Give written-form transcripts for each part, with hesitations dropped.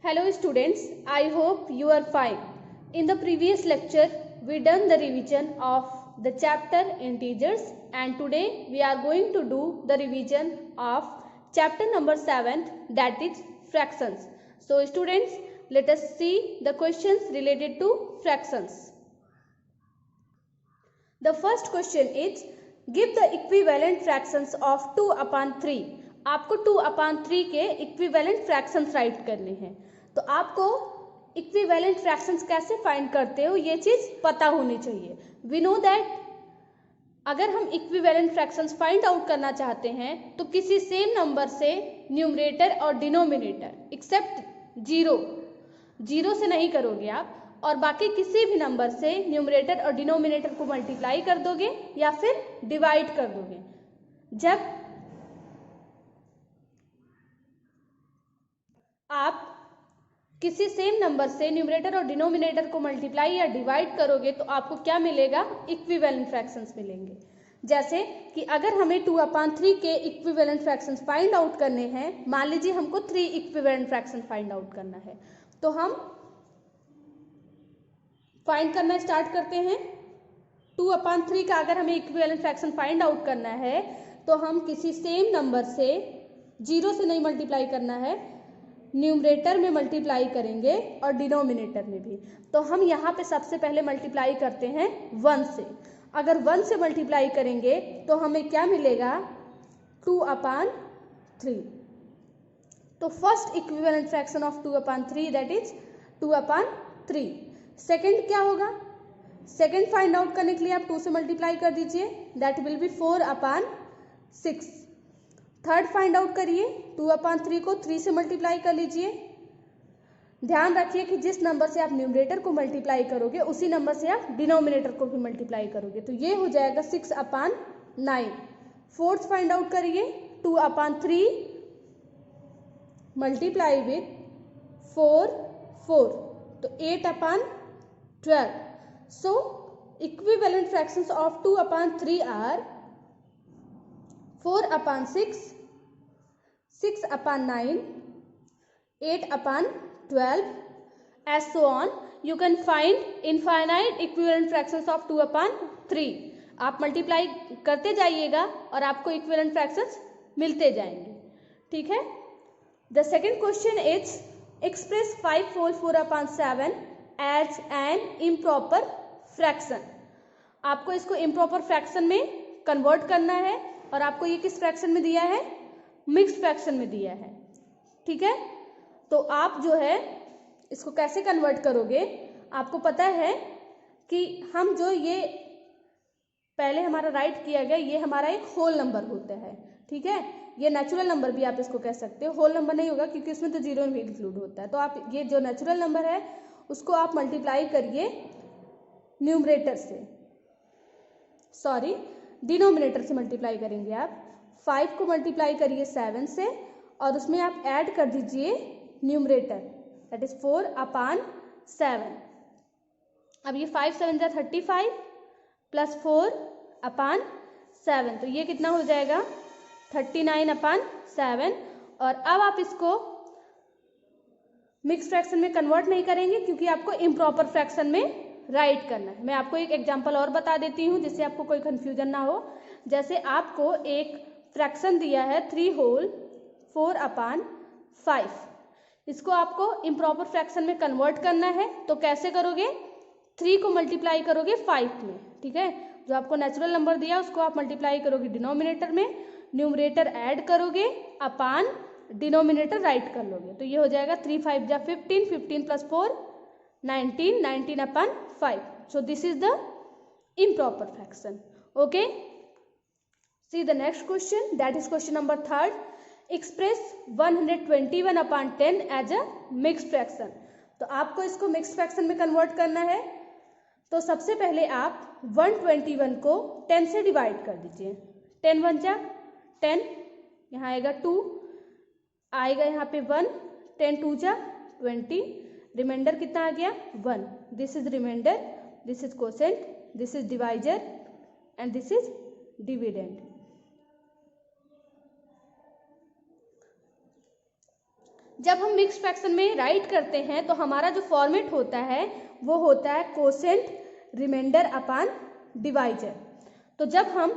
Hello students, I hope you are fine. In the previous lecture, we done the revision of the chapter integers and today we are going to do the revision of chapter number 7, that is fractions. So students, let us see the questions related to fractions. The first question is, give the equivalent fractions of 2/3. आपको 2/3 के equivalent fractions right करने हैं। तो आपको equivalent fractions कैसे find करते हो ये चीज पता होनी चाहिए। वी नो दैट अगर हम इक्विवेलेंट फ्रैक्शंस फाइंड आउट करना चाहते हैं तो किसी सेम नंबर से न्यूमरेटर और डिनोमिनेटर एक्सेप्ट जीरो से नहीं करोगे आप, और बाकी किसी भी नंबर से न्यूमरेटर और डिनोमिनेटर को मल्टीप्लाई कर दोगे या फिर डिवाइड कर दोगे। जब आप किसी सेम नंबर से न्यूमरेटर और डिनोमिनेटर को मल्टीप्लाई या डिवाइड करोगे तो आपको क्या मिलेगा? इक्विवेलेंट फ्रैक्शंस मिलेंगे। जैसे कि अगर हमें 2/3 के इक्विवेलेंट फ्रैक्शंस फाइंड आउट करने हैं, मान लीजिए हमको 3 इक्विवेलेंट फ्रैक्शन फाइंड आउट करना है, तो हम फाइंड करना स्टार्ट करते हैं। 2/3 का अगर हमें इक्विवेलेंट फ्रैक्शन फाइंड आउट करना है तो हम किसी सेम नंबर से, जीरो से नहीं मल्टीप्लाई करना है, न्यूमरेटर में मल्टीप्लाई करेंगे और डिनोमिनेटर में भी। तो हम यहाँ पे सबसे पहले मल्टीप्लाई करते हैं 1 से। अगर 1 से मल्टीप्लाई करेंगे तो हमें क्या मिलेगा? 2/3। तो first equivalent fraction of 2/3 that is 2/3। Second क्या होगा? सेकेंड फाइंड आउट करने के लिए आप 2 से मल्टीप्लाई कर दीजिए, that will be 4/6। Third find out करिए, 2/3 को 3 से मल्टीप्लाई कर लीजिए। ध्यान रखिए कि जिस नंबर से आप न्यूमरेटर को मल्टीप्लाई करोगे उसी नंबर से आप डिनोमिनेटर को भी मल्टीप्लाई करोगे, तो ये हो जाएगा 6/9। फोर्थ फाइंड आउट करिए, 2/3 मल्टीप्लाई विथ 4, तो 8/12। सो equivalent fractions of 2/3 are 4/6, 6/9, 8/12, as so on. You can find infinite equivalent fractions of 2/3. आप मल्टीप्लाई करते जाइएगा और आपको इक्विवेलेंट फ्रैक्शंस मिलते जाएंगे। ठीक है। The second question is, express 5 whole 4/7 as an improper fraction. आपको इसको improper fraction में कन्वर्ट करना है और आपको ये किस फ्रैक्शन में दिया है? मिक्स्ड फ्रैक्शन में दिया है। ठीक है। तो आप जो है इसको कैसे कन्वर्ट करोगे? आपको पता है कि हम जो ये पहले हमारा राइट किया गया, ये हमारा एक होल नंबर होता है। ठीक है। ये नेचुरल नंबर भी आप इसको कह सकते हो, होल नंबर नहीं होगा क्योंकि इसमें तो जीरो भी इंक्लूड होता है। तो आप ये जो नेचुरल नंबर है उसको आप मल्टीप्लाई करिए न्यूमरेटर से, सॉरी डिनोमिनेटर से मल्टीप्लाई करेंगे आप। 5 को मल्टीप्लाई करिए 7 से और उसमें आप ऐड कर दीजिए न्यूमरेटर, दैट इज 4/7। अब ये 5 7 जा 35 प्लस 4/7, तो ये कितना हो जाएगा? 39/7। और अब आप इसको मिक्स फ्रैक्शन में कन्वर्ट नहीं करेंगे क्योंकि आपको इम्प्रॉपर फ्रैक्शन में राइट करना है। मैं आपको एक एग्जांपल और बता देती हूँ जिससे आपको कोई कंफ्यूजन ना हो। जैसे आपको एक फ्रैक्शन दिया है 3 होल 4/5, इसको आपको इम्प्रॉपर फ्रैक्शन में कन्वर्ट करना है। तो कैसे करोगे? 3 को मल्टीप्लाई करोगे 5 में। ठीक है। जो आपको नेचुरल नंबर दिया उसको आप मल्टीप्लाई करोगे डिनोमिनेटर में, न्यूमरेटर ऐड करोगे अपान डिनोमिनेटर राइट कर लोगे, तो ये हो जाएगा 3 5 जा 15, 15 plus 4 19, 19/5. So this is the improper fraction. Okay. See the next question, that is question number 3rd. Express 121/10 as a mixed fraction. तो आपको इसको मिक्स्ड फ्रैक्शन में कन्वर्ट करना है। तो सबसे पहले आप 121 को 10 से डिवाइड कर दीजिए। 10 1 जा 10, यहाँ आएगा 2, आएगा यहाँ पे 1, 10 2 जा 20, रिमाइंडर कितना आ गया? 1। This is remainder, this is quotient, this is divisor and this is dividend. जब हम मिक्स फ्रैक्शन में राइट करते हैं तो हमारा जो फॉर्मेट होता है वो होता है कोसेंट रिमाइंडर अपान डिवाइजर। तो जब हम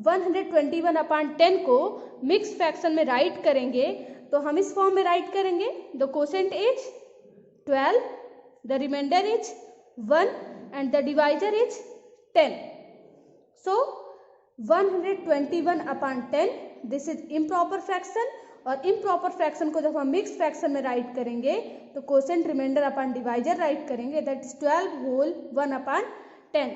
121/10 को मिक्स फ्रैक्शन में राइट करेंगे तो हम इस फॉर्म में राइट करेंगे, the quotient is 12, the remainder is 1 and the divisor is 10। So 121/10 this is improper fraction, और इम्प्रॉपर फ्रैक्शन को जब हम मिक्स फ्रैक्शन में राइट करेंगे तो quotient remainder upon divisor write करेंगे, दैट इज 12 होल 1/10।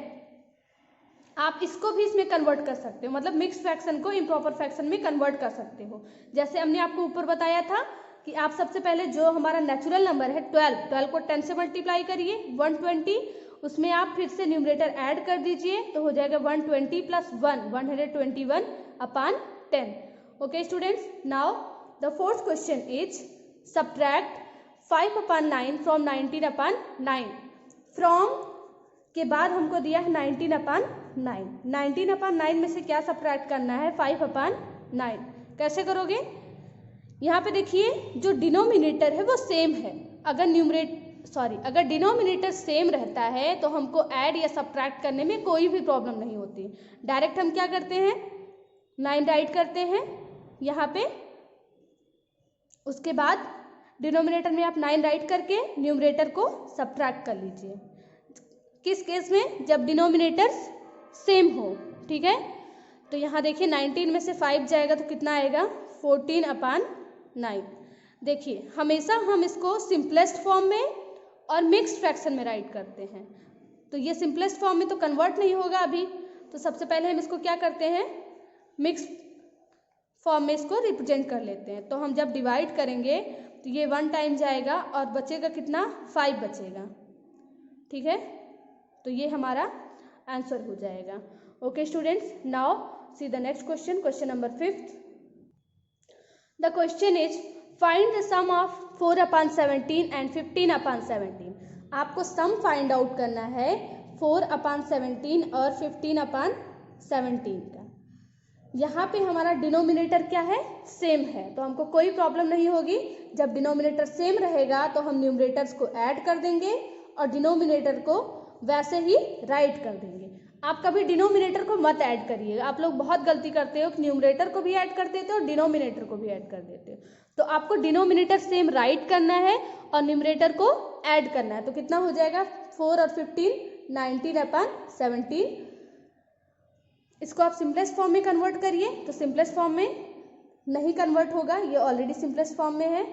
आप इसको भी इसमें कन्वर्ट कर सकते हो, मतलब मिक्स फ्रैक्शन को इम्प्रॉपर फ्रैक्शन में कन्वर्ट कर सकते हो। जैसे हमने आपको ऊपर बताया था कि आप सबसे पहले जो हमारा नेचुरल नंबर है 12 को 10 से मल्टीप्लाई करिए 120, उसमें आप फिर से न्यूमरेटर ऐड कर दीजिए तो हो जाएगा 120 + 1 121/10। Okay students, now the fourth question is subtract 5/9 from 19/9। From के बाद हमको दिया है 19/9। 19/9 में से क्या सब्ट्रैक्ट करना है? 5/9। कैसे करोगे? यहाँ पे देखिए जो डिनोमिनेटर है वो सेम है। अगर डिनोमिनेटर सेम रहता है तो हमको ऐड या सब्ट्रैक्ट करने में कोई भी प्रॉब्लम नहीं होती। डायरेक्ट हम क्या करते हैं, 9 राइट करते हैं यहाँ पे, उसके बाद डिनोमिनेटर में आप 9 राइट करके न्यूमरेटर को सब्ट्रैक्ट कर लीजिए। किस केस में? जब डिनोमिनेटर्स सेम हो, ठीक है। तो यहाँ देखिए 19 में से 5 जाएगा तो कितना आएगा? 14/9। देखिए हमेशा हम इसको सिंपलेस्ट फॉर्म में और मिक्स्ड फ्रैक्शन में राइट करते हैं, तो ये सिंपलेस्ट फॉर्म में तो कन्वर्ट नहीं होगा अभी, तो सबसे पहले हम इसको क्या करते हैं, मिक्स्ड फॉर्म में इसको रिप्रेजेंट कर लेते हैं। तो हम जब डिवाइड करेंगे तो ये 1 टाइम जाएगा और बचेगा कितना? 5 बचेगा, ठीक है। तो ये हमारा आंसर हो जाएगा। Okay students, now see the next question, question number 5th। The question is find the sum of 4/17 and 15/17। आपको सम फाइंड आउट करना है 4/17 और 15/17 का। यहाँ पे हमारा डिनोमिनेटर क्या है? सेम है, तो हमको कोई प्रॉब्लम नहीं होगी। जब डिनोमिनेटर सेम रहेगा तो हम न्यूमरेटर्स को ऐड कर देंगे और डिनोमिनेटर को वैसे ही राइट कर देंगे। आप कभी डिनोमिनेटर को मत ऐड करिएगा, आप लोग बहुत गलती करते हो कि न्यूमरेटर को भी ऐड कर देते हो और डिनोमिनेटर को भी ऐड कर देते हो। तो आपको डिनोमिनेटर सेम राइट करना है और न्यूमरेटर को ऐड करना है। तो कितना हो जाएगा? 4 और 15 19/17। इसको आप सिंपलेस्ट फॉर्म में कन्वर्ट करिए, तो सिंपलेस्ट फॉर्म में नहीं कन्वर्ट होगा, ये ऑलरेडी सिंपलेस्ट फॉर्म में है।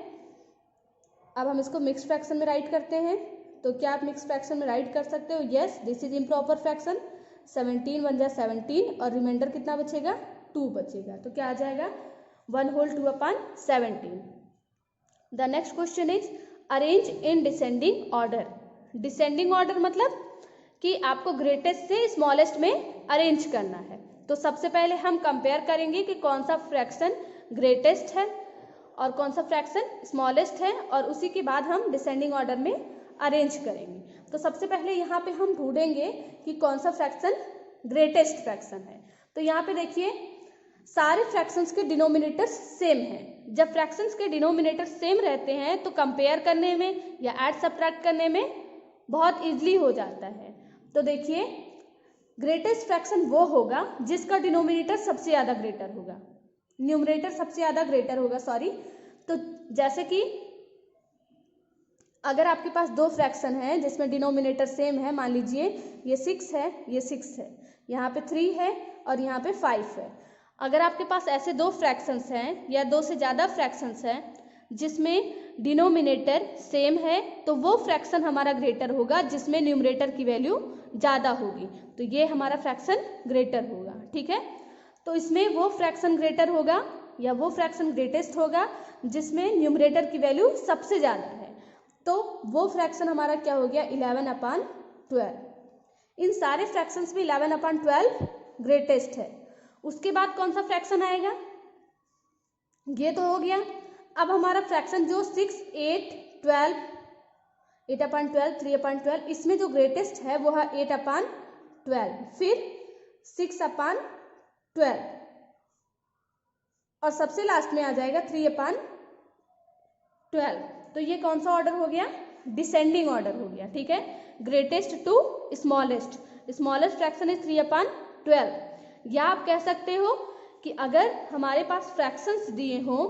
अब हम इसको मिक्स फ्रैक्शन में राइट करते हैं, तो क्या आप मिक्स फ्रैक्शन में राइट कर सकते हो? Yes, this is improper fraction. 17 1 जा 17 और रिमाइंडर कितना बचेगा? 2 बचेगा, तो क्या आ जाएगा? 1 whole 2/17। The next question is arrange in descending order. Descending order मतलब कि आपको ग्रेटेस्ट से स्मॉलेस्ट में अरेंज करना है। तो सबसे पहले हम कंपेयर करेंगे कि कौन सा फ्रैक्शन ग्रेटेस्ट है और कौन सा फ्रैक्शन स्मॉलेस्ट है, और उसी के बाद हम डिसेंडिंग ऑर्डर में अरेंज करेंगे। तो सबसे पहले यहाँ पे हम ढूंढेंगे कि कौन सा फ्रैक्शन ग्रेटेस्ट फ्रैक्शन है। तो यहाँ पे देखिए सारे फ्रैक्शंस के डिनोमिनेटर्स सेम हैं। जब फ्रैक्शंस के डिनोमिनेटर सेम रहते हैं तो कंपेयर करने में या ऐड सब्ट्रैक्ट करने में बहुत इजीली हो जाता है। तो देखिए ग्रेटेस्ट फ्रैक्शन वो होगा जिसका डिनोमिनेटर सबसे ज़्यादा ग्रेटर होगा, न्यूमरेटर सबसे ज़्यादा ग्रेटर होगा, सॉरी। तो जैसे कि अगर आपके पास 2 फ्रैक्शन हैं जिसमें डिनोमिनेटर सेम है, मान लीजिए ये 6 है, ये 6 है, यहाँ पे 3 है और यहाँ पे 5 है। अगर आपके पास ऐसे 2 फ्रैक्शंस हैं या 2 से ज़्यादा फ्रैक्शंस हैं जिसमें डिनोमिनेटर सेम है, तो वो फ्रैक्शन हमारा ग्रेटर होगा जिसमें न्यूमरेटर की वैल्यू ज़्यादा होगी, तो ये हमारा फ्रैक्शन ग्रेटर होगा, ठीक है। तो इसमें वो फ्रैक्शन ग्रेटर होगा या वो फ्रैक्शन ग्रेटेस्ट होगा जिसमें न्यूमरेटर की वैल्यू सबसे ज़्यादा है, तो वो फ्रैक्शन हमारा क्या हो गया? 11/12। इन सारे फ्रैक्शंस में 11/12 ग्रेटेस्ट है। उसके बाद कौन सा फ्रैक्शन आएगा? ये तो हो गया। अब हमारा फ्रैक्शन जो 6 8 12 8/12 3/12, इसमें जो ग्रेटेस्ट है वो है 8/12, फिर 6/12 और सबसे लास्ट में आ जाएगा 3/12। 12। तो ये कौन सा ऑर्डर हो गया? डिसेंडिंग ऑर्डर हो गया, ठीक है। Greatest to smallest, smallest fraction is 3/12। या आप कह सकते हो कि अगर हमारे पास फ्रैक्शंस दिए हों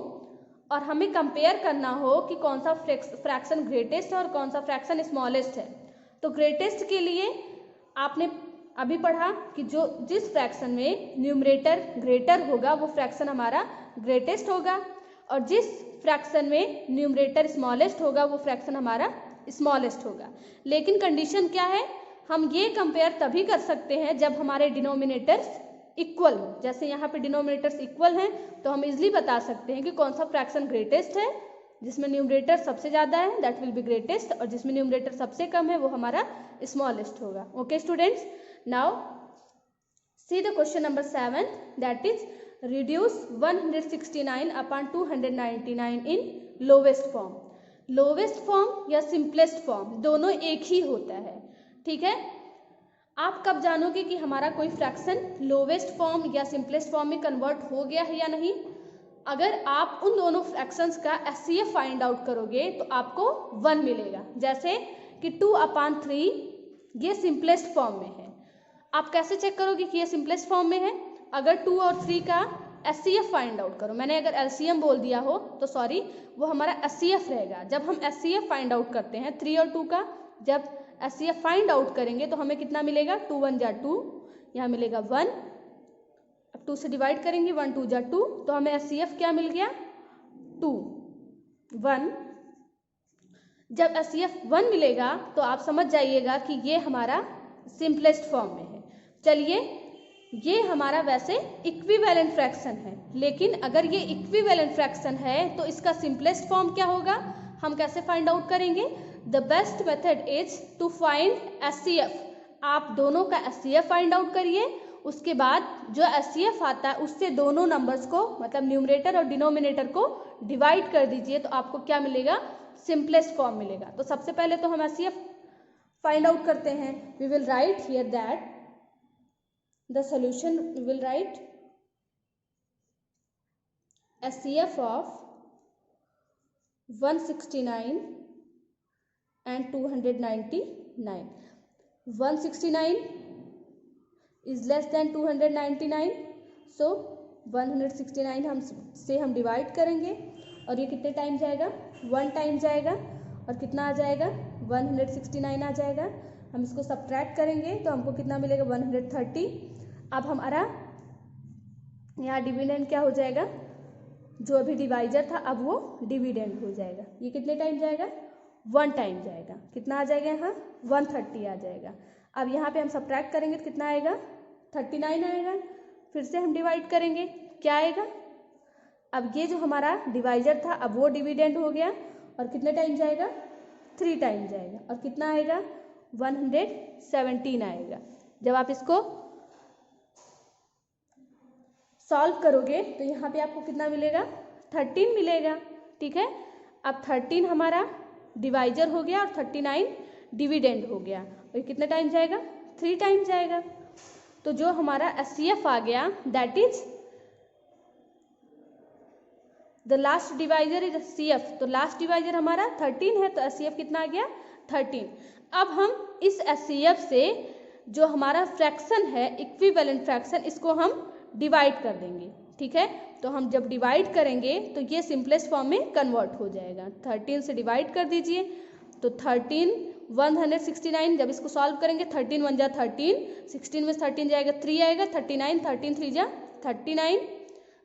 और हमें कंपेयर करना हो कि कौन सा फ्रैक्शन ग्रेटेस्ट है और कौन सा फ्रैक्शन स्मॉलेस्ट है, तो ग्रेटेस्ट के लिए आपने अभी पढ़ा कि जिस फ्रैक्शन में न्यूमरेटर ग्रेटर होगा वो फ्रैक्शन हमारा ग्रेटेस्ट होगा, और जिस फ्रैक्शन में न्यूमरेटर स्मॉलेस्ट होगा वो फ्रैक्शन हमारा स्मॉलेस्ट होगा। लेकिन कंडीशन क्या है? हम ये कंपेयर तभी कर सकते हैं जब हमारे डिनोमिनेटर्स इक्वल हो। जैसे यहाँ पे डिनोमिनेटर्स इक्वल हैं तो हम इजिली बता सकते हैं कि कौन सा फ्रैक्शन ग्रेटेस्ट है, जिसमें न्यूमरेटर सबसे ज़्यादा है दैट विल बी ग्रेटेस्ट, और जिसमें न्यूमरेटर सबसे कम है वो हमारा स्मॉलेस्ट होगा। Okay students, now see the question number 7 that is reduce 169 upon 299 in lowest form। Lowest form या सिंपलेस्ट फॉर्म दोनों एक ही होता है, ठीक है। आप कब जानोगे कि हमारा कोई फ्रैक्शन लोवेस्ट फॉर्म या सिंपलेस्ट फॉर्म में कन्वर्ट हो गया है या नहीं? अगर आप उन दोनों फ्रैक्शंस का एचसीएफ फाइंड आउट करोगे तो आपको 1 मिलेगा। जैसे कि 2/3 ये सिंपलेस्ट फॉर्म में है। आप कैसे चेक करोगे कि ये सिंपलेस्ट फॉर्म में है? अगर 2 और 3 का एचसीएफ फाइंड आउट करो। मैंने अगर एलसीएम बोल दिया हो तो सॉरी, वो हमारा एचसीएफ रहेगा। जब हम एचसीएफ फाइंड आउट करते हैं 3 और 2 का, जब एचसीएफ फाइंड आउट करेंगे तो हमें कितना मिलेगा? 2 1 जा 2, यहाँ मिलेगा 1। अब 2 से डिवाइड करेंगे, 1 2 जा 2, तो हमें एचसीएफ क्या मिल गया? 2 1। जब एचसीएफ 1 मिलेगा तो आप समझ जाइएगा कि ये हमारा सिंपलेस्ट फॉर्म में है। चलिए, ये हमारा वैसे इक्विवेलेंट फ्रैक्शन है, लेकिन अगर ये इक्विवेलेंट फ्रैक्शन है तो इसका सिंपलेस्ट फॉर्म क्या होगा? हम कैसे फाइंड आउट करेंगे? The best method is to find HCF. आप दोनों का एचसीएफ फाइंड आउट करिए, उसके बाद जो एचसीएफ आता है उससे दोनों नंबर्स को, मतलब न्यूमरेटर और डिनोमिनेटर को डिवाइड कर दीजिए, तो आपको क्या मिलेगा? सिंपलेस्ट फॉर्म मिलेगा। तो सबसे पहले तो हम एचसीएफ फाइंड आउट करते हैं। We will write here that the solution, we will write HCF of 169 and 299. 169 is less than 299, so 169 हम डिवाइड करेंगे और ये कितने टाइम जाएगा? 1 टाइम जाएगा, और कितना आ जाएगा? 169 आ जाएगा। हम इसको सब्ट्रैक्ट करेंगे तो हमको कितना मिलेगा? 130। अब हमारा यहाँ डिविडेंड क्या हो जाएगा? जो अभी डिवाइजर था अब वो डिविडेंड हो जाएगा। ये कितने टाइम जाएगा? 1 टाइम जाएगा। कितना आ जाएगा यहाँ? 130 आ जाएगा। अब यहाँ पे हम सब्ट्रैक्ट करेंगे तो कितना आएगा? 39 आएगा। फिर से हम डिवाइड करेंगे, क्या आएगा? अब ये जो हमारा डिवाइजर था अब वो डिविडेंड हो गया, और कितने टाइम जाएगा? 3 टाइम जाएगा, और कितना आएगा? 117 आएगा। जब आप इसको सॉल्व करोगे तो यहाँ पे आपको कितना मिलेगा? 13 मिलेगा, ठीक है। अब 13 हमारा डिवाइजर हो गया और 39 डिविडेंड हो गया, और कितने टाइम जाएगा? 3 टाइम जाएगा। तो जो हमारा एचसीएफ आ गया that is the last divisor is HCF. तो लास्ट डिवाइजर हमारा 13 है, तो एचसीएफ कितना आ गया? 13। अब हम इस एचसीएफ से जो हमारा फ्रैक्शन है इक्विवेलेंट फ्रैक्शन, इसको हम डिवाइड कर देंगे, ठीक है। तो हम जब डिवाइड करेंगे तो ये सिंपलेस्ट फॉर्म में कन्वर्ट हो जाएगा। 13 से डिवाइड कर दीजिए, तो 13 169। जब इसको सॉल्व करेंगे 13 1 जा 13, 16 में 13 जाएगा 3 आएगा, 39 13 3 जा 39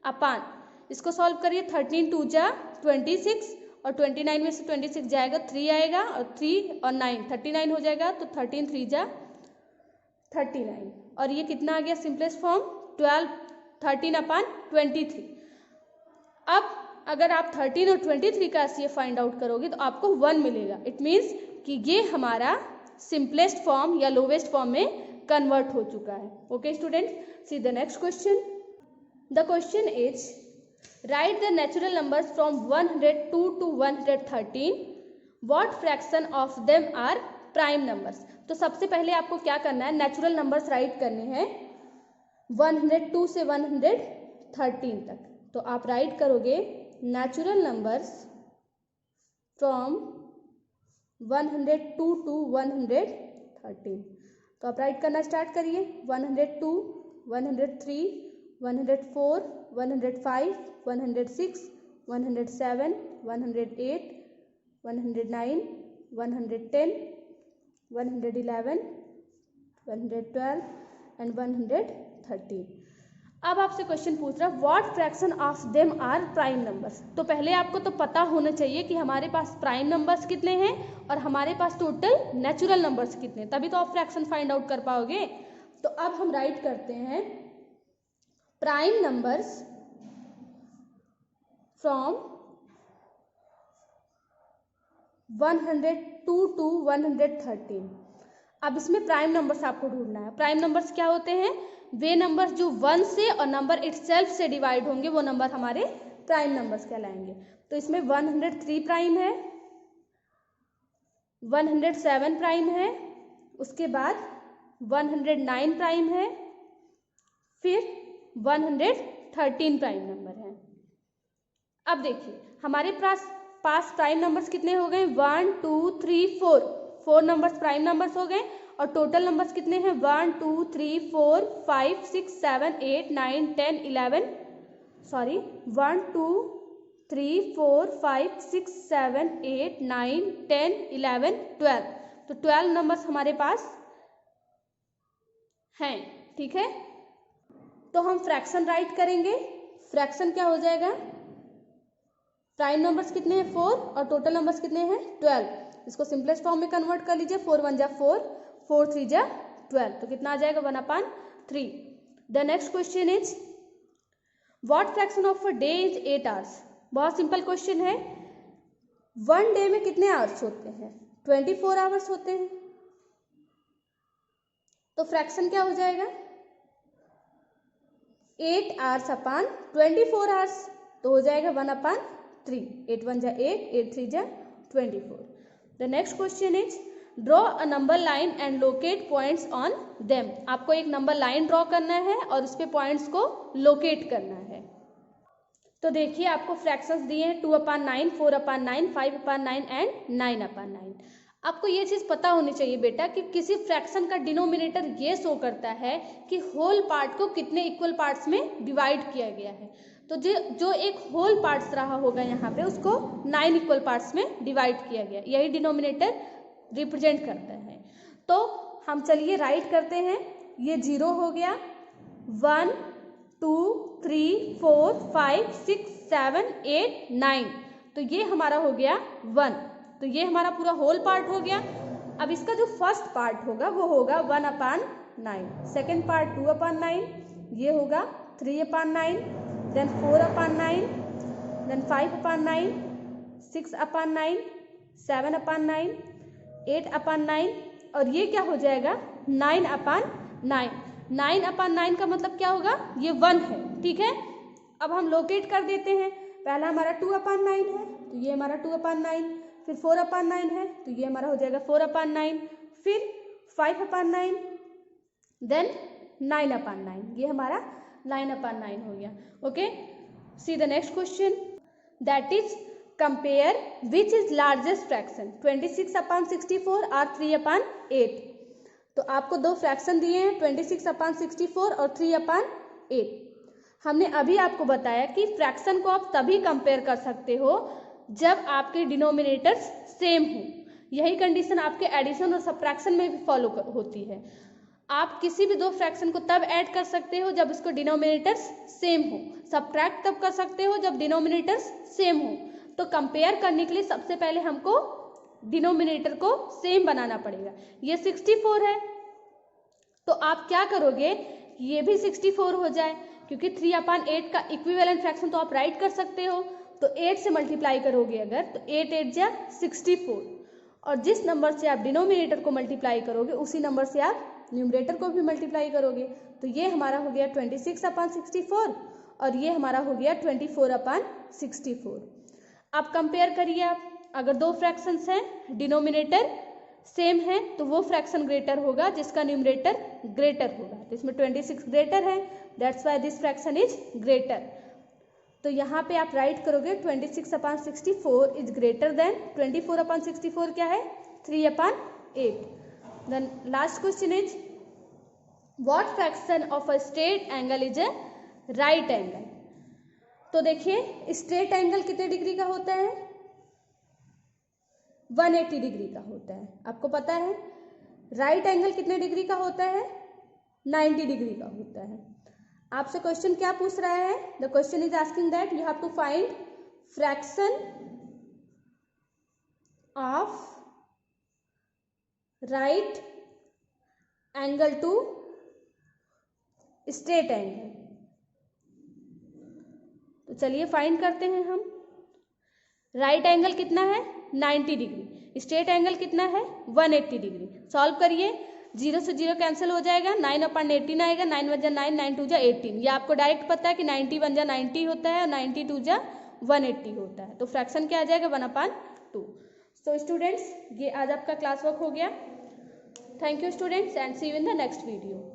अपान इसको सॉल्व करिए 13 2 जा 26, और 29 में से 26 जाएगा 3 आएगा, और 3 और 9 39 हो जाएगा, तो 13 3 जा 39, और ये कितना आ गया? Simplest form 13/23। अब अगर आप 13 और 23 का एचसीएफ फाइंड आउट करोगे तो आपको 1 मिलेगा। इट मीन्स कि ये हमारा सिंपलेस्ट फॉर्म या लोवेस्ट फॉर्म में कन्वर्ट हो चुका है। Okay students, see the next question. The question is write the natural numbers from 102 to 113। What fraction of them are prime numbers. तो सबसे पहले आपको क्या करना है? नेचुरल नंबर्स राइट करने हैं 102 से 113 तक। तो आप राइट करोगे नेचुरल नंबर्स फ्रॉम 102 टू 113। तो आप राइट करना स्टार्ट करिए। 102, 103, 104, 105, 106, 107, 108, 109, 110, 111, 112 एंड 113। अब आपसे क्वेश्चन पूछ रहा है what fraction of them are prime numbers. तो पहले आपको तो पता होना चाहिए कि हमारे पास प्राइम नंबर्स कितने हैं और हमारे पास टोटल नेचुरल नंबर्स कितने, तभी तो आप फ्रैक्शन फाइंड आउट कर पाओगे। तो अब हम राइट करते हैं प्राइम नंबर्स फ्रॉम 102 टू 113। अब इसमें प्राइम नंबर्स आपको ढूंढना है। प्राइम नंबर्स क्या होते हैं? वे नंबर्स जो 1 से और नंबर इटसेल्फ से डिवाइड होंगे वो नंबर हमारे प्राइम नंबर्स कहलाएंगे। तो इसमें 103 प्राइम है, 107 प्राइम है, उसके बाद 109 प्राइम है, फिर 113 प्राइम नंबर है। अब देखिए हमारे पास प्राइम नंबर्स कितने हो गए? 1 2 3 4 नंबर्स प्राइम नंबर्स हो गए और टोटल नंबर्स कितने हैं? 1 2 3 4 5 6 7 8 9 10 11 सॉरी 1 2 3 4 5 6 7 8 9 10 11 12। तो 12 नंबर्स हमारे पास हैं, ठीक है। तो हम फ्रैक्शन राइट करेंगे। फ्रैक्शन क्या हो जाएगा? प्राइम नंबर्स कितने हैं? 4 और टोटल नंबर्स कितने हैं? 12। इसको सिंपलेस्ट फॉर्म में कन्वर्ट कर लीजिए। 4 1 जा 4, 4 3 जा 12। तो कितना आ जाएगा? 1/3। The next question is what fraction of a day is 8 hours. बहुत सिंपल क्वेश्चन है। 1 डे में कितने आवर्स होते हैं? 24 आवर्स होते हैं। तो फ्रैक्शन क्या हो जाएगा? 8 आवर्स अपॉन 24 आवर्स, तो हो जाएगा 1/3। 8 1 जा 8, 8 3 जा 24। The next question is draw a number line and locate points on them. आपको एक नंबर लाइन ड्रॉ करना है और उस पे पॉइंट्स को लोकेट करना है। तो देखिए आपको फ्रैक्शंस दिए हैं 2/9, 4/9, 5/9 एंड 9/9। आपको ये चीज़ पता होनी चाहिए बेटा कि किसी फ्रैक्शन का डिनोमिनेटर ये शो करता है कि होल पार्ट को कितने इक्वल पार्ट्स में डिवाइड किया गया है। तो जो एक होल पार्ट्स रहा होगा यहाँ पे उसको 9 इक्वल पार्ट्स में डिवाइड किया गया, यही डिनोमिनेटर रिप्रेजेंट करता है। तो हम चलिए राइट करते हैं। ये 0 हो गया, 1 2 3 4 5 6 7 8 9। तो ये हमारा हो गया 1। तो ये हमारा पूरा होल पार्ट हो गया। अब इसका जो फर्स्ट पार्ट होगा वो होगा 1/9, सेकेंड पार्ट 2/9, ये होगा 3/9, देन 4/9, देन 5/9, 6/9, 7/9, 8/9 और ये क्या हो जाएगा? 9/9। 9/9 का मतलब क्या होगा? ये 1 है, ठीक है। अब हम लोकेट कर देते हैं। पहला हमारा 2/9 है तो ये हमारा 2/9, फिर 4/9 है तो ये हमारा हो जाएगा 4/9, फिर 5/9, देन 9/9। ये हमारा 9/9 हो गया। Okay, C the next question that is compare which is largest fraction 26/64 और 3/8। तो आपको दो फ्रैक्शन दिए हैं 26/64 और 3/8। हमने अभी आपको बताया कि फ्रैक्शन को आप तभी कंपेयर कर सकते हो जब आपके डिनोमिनेटर्स सेम हो। यही कंडीशन आपके एडिशन और सब्ट्रैक्शन में भी फॉलो होती है। आप किसी भी दो फ्रैक्शन को तब ऐड कर सकते हो जब इसको डिनोमिनेटर्स सेम हो, सब्ट्रैक्ट तब कर सकते हो जब डिनोमिनेटर्स सेम हो। तो कंपेयर करने के लिए सबसे पहले हमको डिनोमिनेटर को सेम बनाना पड़ेगा। ये 64 है तो आप क्या करोगे, ये भी 64 हो जाए, क्योंकि 3/8 का इक्विवेलेंट फ्रैक्शन तो आप राइट कर सकते हो। तो 8 से मल्टीप्लाई करोगे अगर तो 8 8 जा 64, और जिस नंबर से आप डिनोमिनेटर को मल्टीप्लाई करोगे उसी नंबर से आप न्यूमरेटर को भी मल्टीप्लाई करोगे। तो ये हमारा हो गया 26/64 और ये हमारा हो गया 24/64। अब कंपेयर करिए आप, अगर दो फ्रैक्शंस हैं डिनोमिनेटर सेम है तो वो फ्रैक्शन ग्रेटर होगा जिसका न्यूमरेटर ग्रेटर होगा। तो इसमें 26 ग्रेटर है, that's why this fraction is greater. तो यहाँ पे आप राइट करोगे 26/64 इज ग्रेटर देन 24/64 क्या है 3/8. Then last question is what fraction of a straight angle is a right angle. तो देखिए स्ट्रेट एंगल कितने डिग्री का होता है 180 डिग्री का होता है, आपको पता है. राइट एंगल कितने डिग्री का होता है 90 डिग्री का होता है. आपसे क्वेश्चन क्या पूछ रहा है, the question is asking that you have to find fraction of right angle to straight angle. तो चलिए फाइंड करते हैं हम. राइट एंगल कितना है 90 डिग्री, स्ट्रेट एंगल कितना है 180 डिग्री. सॉल्व करिए, 0 से 0 कैंसिल हो जाएगा, 9/18 आएगा, 9 × 9 9 2 18. ये आपको डायरेक्ट पता है कि 90 1 90 होता है और 90 2 180 होता है. तो फ्रैक्शन क्या आ जाएगा 1/2. सो स्टूडेंट्स ये आज आपका क्लास वर्क हो गया. Thank you students and see you in the next video.